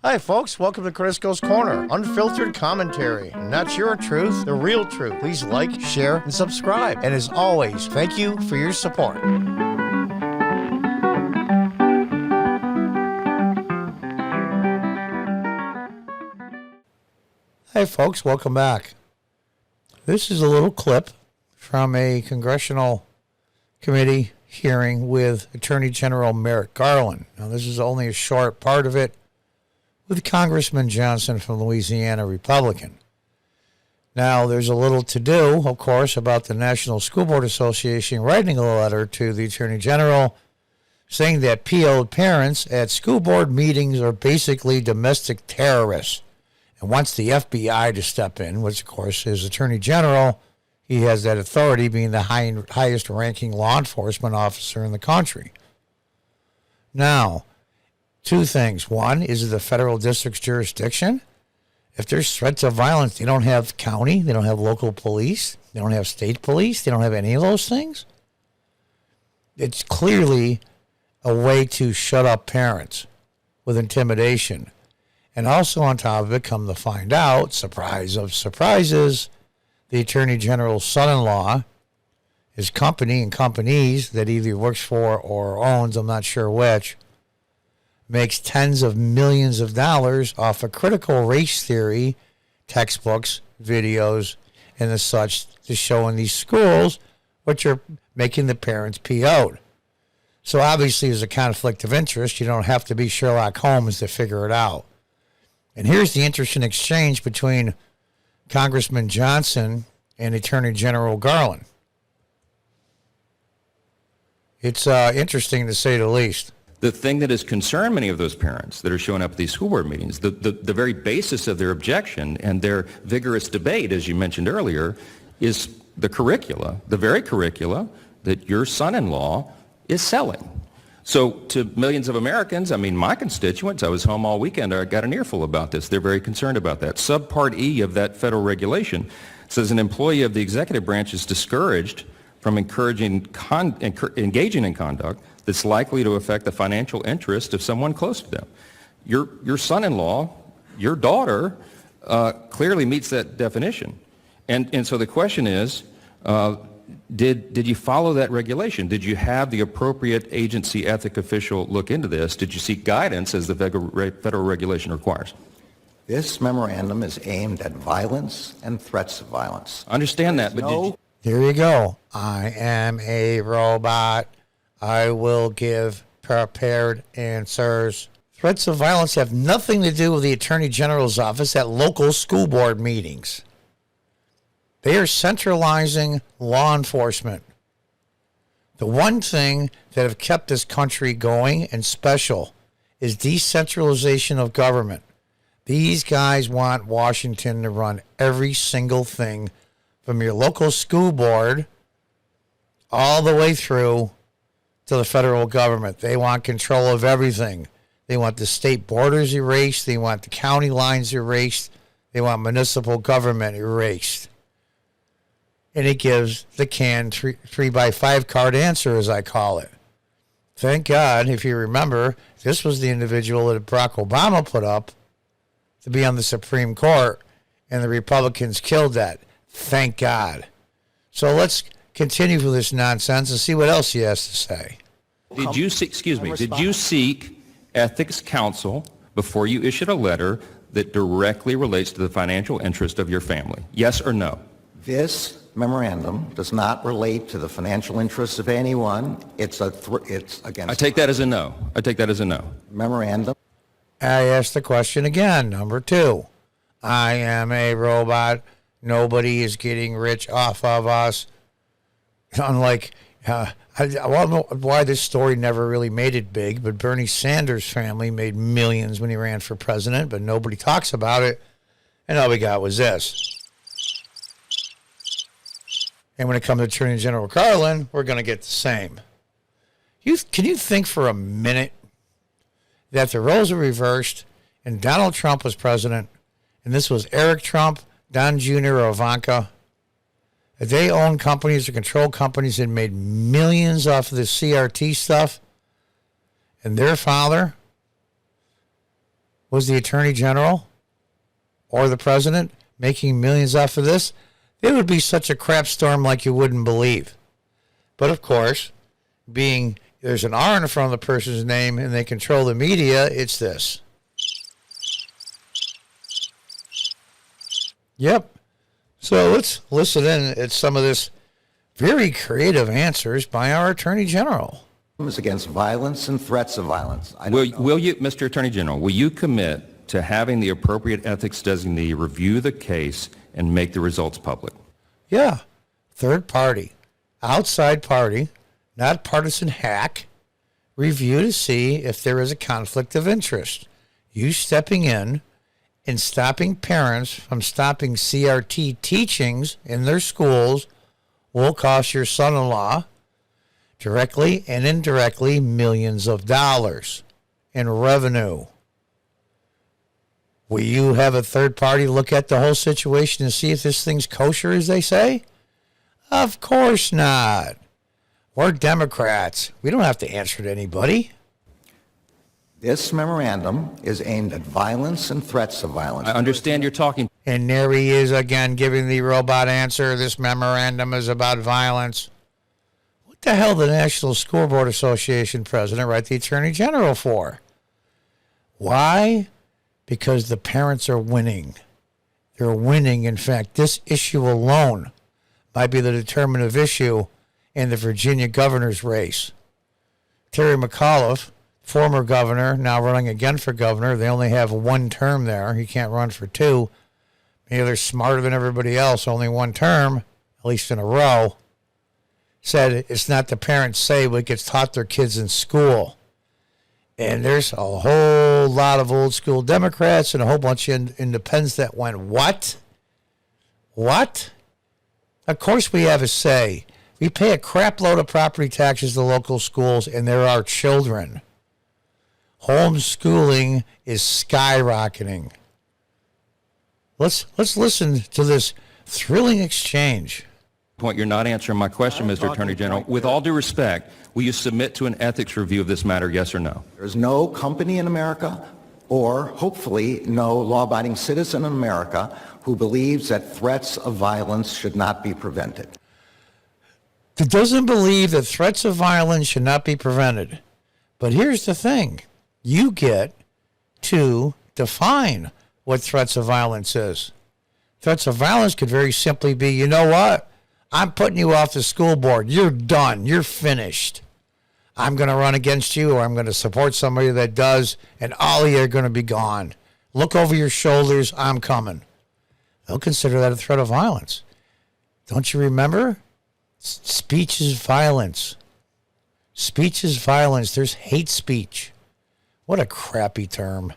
Hi, folks. Welcome to Crisco's Corner. Unfiltered commentary. Not your truth, the real truth. Please like, share, and subscribe. And as always, thank you for your support. Hi, folks. Welcome back. This is a little clip from a congressional committee hearing with Attorney General Merrick Garland. Now, this is only a short part of it with Congressman Johnson from Louisiana, Republican. Now, there's a little to do, of course, about the National School Board Association writing a letter to the Attorney General saying that PO'd parents at school board meetings are basically domestic terrorists and wants the FBI to step in, which, of course, is Attorney General. He has that authority, being the highest-ranking law enforcement officer in the country. Now, two things. One, is it the federal district's jurisdiction? If there's threats of violence, they don't have county, they don't have local police, they don't have state police, they don't have any of those things. It's clearly a way to shut up parents with intimidation. And also on top of it, come to find out, surprise of surprises, the Attorney General's son-in-law, his company and companies that he either works for or owns, I'm not sure which, makes tens of millions of dollars off of critical race theory textbooks, videos, and the such to show in these schools, which are making the parents PO'd. So obviously there's a conflict of interest. You don't have to be Sherlock Holmes to figure it out. And here's the interesting exchange between Congressman Johnson and Attorney General Garland. It's interesting to say the least. The thing that has concerned many of those parents that are showing up at these school board meetings, the very basis of their objection and their vigorous debate, as you mentioned earlier, is the curricula, the very curricula that your son-in-law is selling. So to millions of Americans, I mean, my constituents, I was home all weekend, I got an earful about this. They're very concerned about that. Subpart E of that federal regulation says an employee of the executive branch is discouraged from engaging in conduct that's likely to affect the financial interest of someone close to them. Your son-in-law, your daughter, clearly meets that definition. And so the question is, did you follow that regulation? Did you have the appropriate agency ethic official look into this? Did you seek guidance as the federal regulation requires? This memorandum is aimed at violence and threats of violence. Understand that, but Here you go. I am a robot. I will give prepared answers. Threats of violence have nothing to do with the Attorney General's office at local school board meetings. They are centralizing law enforcement. The one thing that have kept this country going and special is decentralization of government. These guys want Washington to run every single thing from your local school board all the way through to the federal government. They want control of everything. They want the state borders erased. They want the county lines erased. They want municipal government erased. And it gives the canned 3x5 card answer, as I call it. Thank God, if you remember, this was the individual that Barack Obama put up to be on the Supreme Court, and the Republicans killed that. Thank God. So let's continue with this nonsense and see what else he has to say. did you seek ethics counsel before you issued a letter that directly relates to the financial interest of your family? Yes or no? This memorandum does not relate to the financial interests of anyone. It's against. I take that as a no. Memorandum. I asked the question again. Number 2. I am a robot. Nobody is getting rich off of us. Unlike, I don't know why this story never really made it big, but Bernie Sanders' family made millions when he ran for president, but nobody talks about it. And all we got was this. And when it comes to Attorney General Garland, we're going to get the same. Can you think for a minute that the roles are reversed and Donald Trump was president, and this was Eric Trump, Don Jr., or Ivanka? They own companies or control companies and made millions off of the CRT stuff, and their father was the Attorney General or the President making millions off of this, it would be such a crap storm like you wouldn't believe. But of course, being there's an R in front of the person's name and they control the media, it's this. Yep. So let's listen in at some of this very creative answers by our Attorney General. Against violence and threats of violence. Will you, Mr. Attorney General, will you commit to having the appropriate ethics designee review the case and make the results public? Yeah. Third party, outside party, not partisan hack, review to see if there is a conflict of interest. You stepping in and stopping parents from stopping CRT teachings in their schools will cost your son-in-law directly and indirectly millions of dollars in revenue. Will you have a third party look at the whole situation and see if this thing's kosher, as they say? Of course not. We're Democrats. We don't have to answer to anybody. This memorandum is aimed at violence and threats of violence. I understand you're talking. And there he is again giving the robot answer. This memorandum is about violence. What the hell did the National School Board Association president write the Attorney General for? Why? Because the parents are winning. They're winning. In fact, this issue alone might be the determinative issue in the Virginia governor's race. Terry McAuliffe, former governor, now running again for governor. They only have one term there. He can't run for two. Maybe they're smarter than everybody else, only one term, at least in a row. Said it's not the parents' say what gets taught their kids in school. And there's a whole lot of old school Democrats and a whole bunch of independents that went, what? What? Of course we have a say. We pay a crap load of property taxes to local schools, and there are children. Homeschooling is skyrocketing. Let's listen to this thrilling exchange. Point, you're not answering my question, Mr. Attorney General. With all due respect, will you submit to an ethics review of this matter, yes or no? There's no company in America, or hopefully no law-abiding citizen in America, who believes that threats of violence should not be prevented. That doesn't believe that threats of violence should not be prevented. But here's the thing. You get to define what threats of violence is. Threats of violence could very simply be, you know what? I'm putting you off the school board. You're done. You're finished. I'm going to run against you, or I'm going to support somebody that does, and all of you are going to be gone. Look over your shoulders. I'm coming. They'll consider that a threat of violence. Don't you remember? Speech is violence. Speech is violence. There's hate speech. What a crappy term.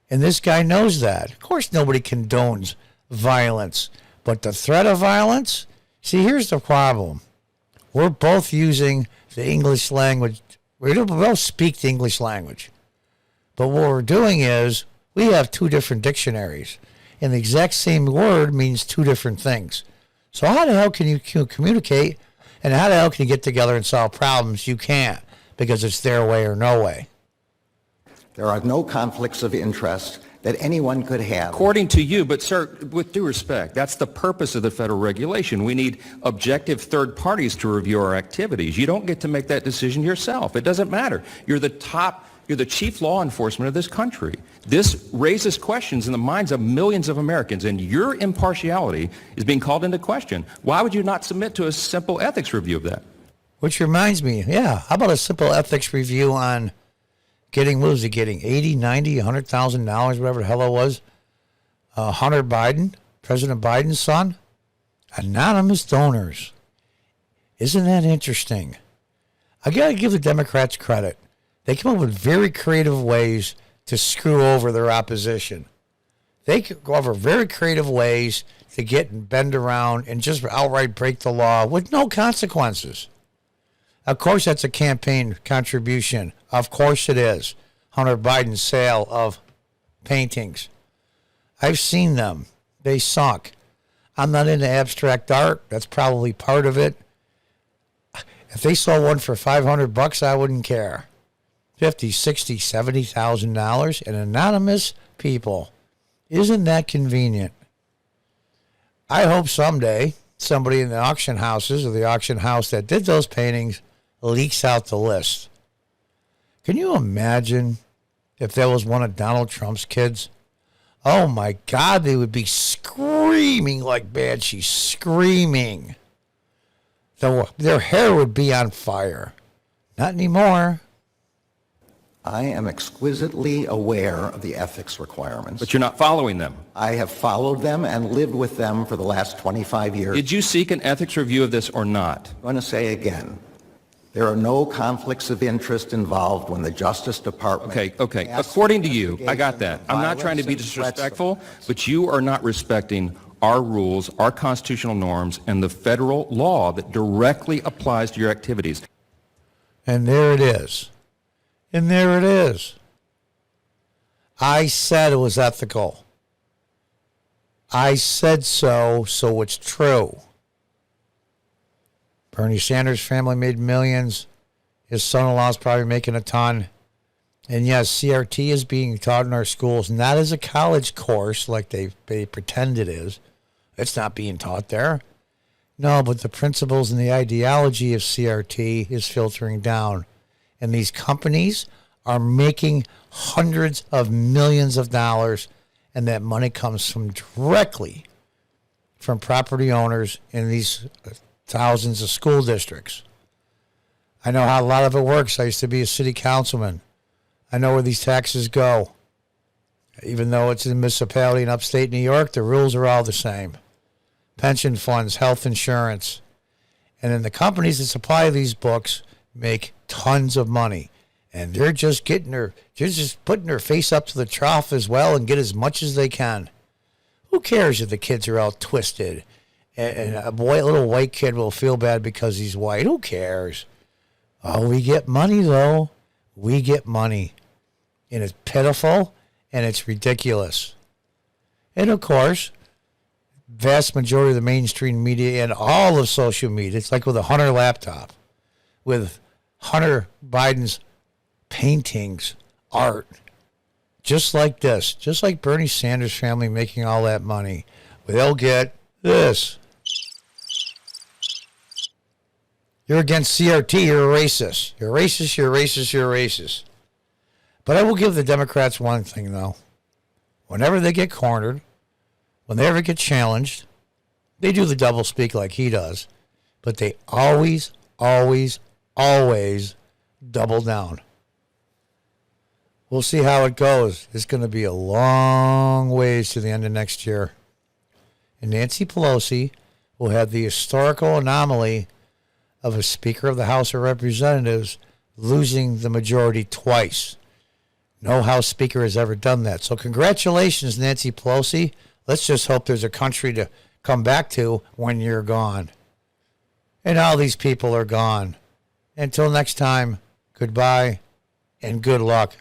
And this guy knows that. Of course, nobody condones violence. But the threat of violence? See, here's the problem. We're both using the English language. We both speak the English language. But what we're doing is we have two different dictionaries. And the exact same word means two different things. So how the hell can you communicate, and how the hell can you get together and solve problems? You can't, because it's their way or no way. There are no conflicts of interest that anyone could have. According to you, but sir, with due respect, that's the purpose of the federal regulation. We need objective third parties to review our activities. You don't get to make that decision yourself. It doesn't matter. You're the chief law enforcement of this country. This raises questions in the minds of millions of Americans, and your impartiality is being called into question. Why would you not submit to a simple ethics review of that? Which reminds me, how about a simple ethics review on getting, what was he getting, $80, $90, $100,000, whatever the hell it was? Hunter Biden, President Biden's son? Anonymous donors. Isn't that interesting? I got to give the Democrats credit. They come up with very creative ways to screw over their opposition. They could go over very creative ways to get and bend around and just outright break the law with no consequences. Of course, that's a campaign contribution. Of course it is. Hunter Biden's sale of paintings. I've seen them. They sunk. I'm not into abstract art. That's probably part of it. If they sold one for $500, I wouldn't care. $50,000, $60,000, $70,000, and anonymous people. Isn't that convenient? I hope someday somebody in the auction houses or the auction house that did those paintings leaks out the list. Can you imagine if that was one of Donald Trump's kids? Oh my God, they would be screaming like Banshee, screaming. Their hair would be on fire. Not anymore. I am exquisitely aware of the ethics requirements. But you're not following them. I have followed them and lived with them for the last 25 years. Did you seek an ethics review of this or not? I'm going to say again, there are no conflicts of interest involved when the Justice Department... Okay. According to you, I got that. I'm not trying to be disrespectful, but you are not respecting our rules, our constitutional norms, and the federal law that directly applies to your activities. And there it is. And there it is. I said it was ethical. I said so it's true. Bernie Sanders' family made millions. His son-in-law's probably making a ton. And yes, CRT is being taught in our schools, not as a college course like they pretend it is. It's not being taught there. No, but the principles and the ideology of CRT is filtering down. And these companies are making hundreds of millions of dollars, and that money comes from directly from property owners in these thousands of school districts. I know how a lot of it works. I used to be a city councilman. I know where these taxes go. Even though it's a municipality in upstate New York, the rules are all the same. Pension funds, health insurance. And then the companies that supply these books make tons of money. And they're just putting their face up to the trough as well and get as much as they can. Who cares if the kids are all twisted? And a little white kid will feel bad because he's white. Who cares? Oh, we get money, though. We get money. And it's pitiful, and it's ridiculous. And, of course, vast majority of the mainstream media and all of social media, it's like with a Hunter laptop, with Hunter Biden's paintings, art, just like this, just like Bernie Sanders' family making all that money. They'll get this. You're against CRT, you're a racist. You're racist, you're racist, you're racist. But I will give the Democrats one thing, though. Whenever they get cornered, when they ever get challenged, they do the doublespeak like he does, but they always, always, always double down. We'll see how it goes. It's going to be a long ways to the end of next year. And Nancy Pelosi will have the historical anomaly of a Speaker of the House of Representatives losing the majority twice. No House Speaker has ever done that. So congratulations, Nancy Pelosi. Let's just hope there's a country to come back to when you're gone. And all these people are gone. Until next time, goodbye and good luck.